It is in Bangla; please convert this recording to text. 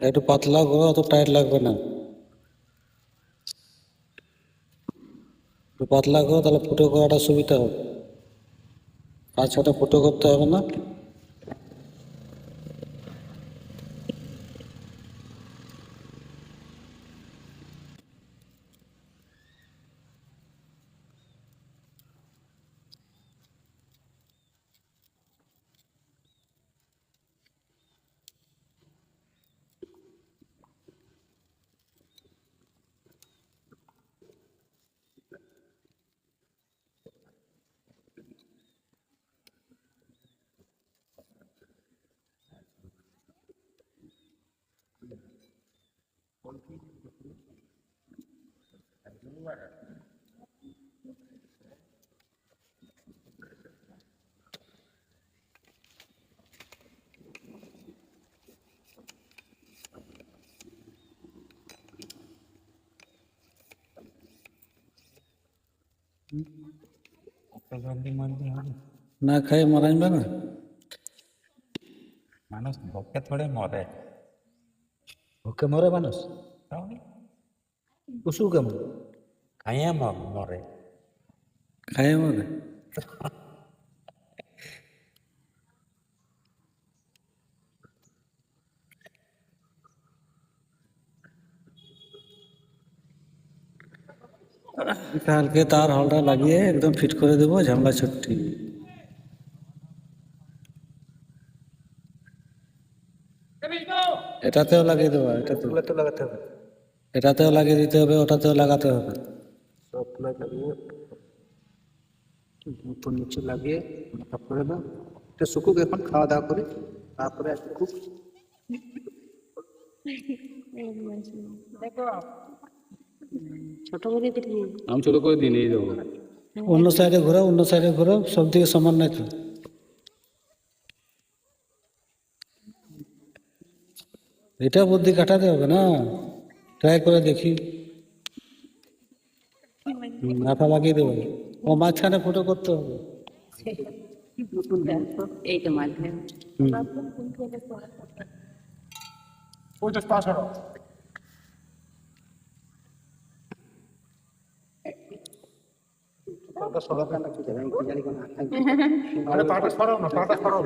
একটু পাতলা করো, অত টাইট লাগবে না। একটু পাতলা করো, তাহলে ফুটো করাটা সুবিধা হবে। 5-6টা ফুটো করতে হবে না। না খাই মারা যাবে না। মানুষ ভোকে থোড়ে মরে। ভুকে মরে মানুষ? পশু কেমন খাইয়া মরে। খায় মরে? কালকে তার হলটা লাগিয়ে একদম ফিট করে দেবো, ঝামেলা ছুটি। এটাতেও লাগিয়ে দেবো, এটাতেও লাগাতে হবে, এটাতেও লাগিয়ে দিতে হবে, ওটাতেও লাগাতে হবে। সব লাগিয়ে উপর নিচে লাগিয়ে করে দাও। এটা শুকুক, এখন খাওয়া দাওয়া করি, তারপরে একটু ছোট করে দিবি। আমি ছোট করে দিয়ে নিয়ে যাবো। অন্য সাইডে ঘোরাও, অন্য সাইডে ঘোরাও, সব দিকে সমান নাই তো। এটা বুদ্ধি কাটাতে হবে না, ট্রাই করে দেখি। মাথা লাগিয়ে দেবো, ও মাঝখানে ফুটো করতে হবে। এই তো মাঝখানে সরাও না, পাটা সরাও।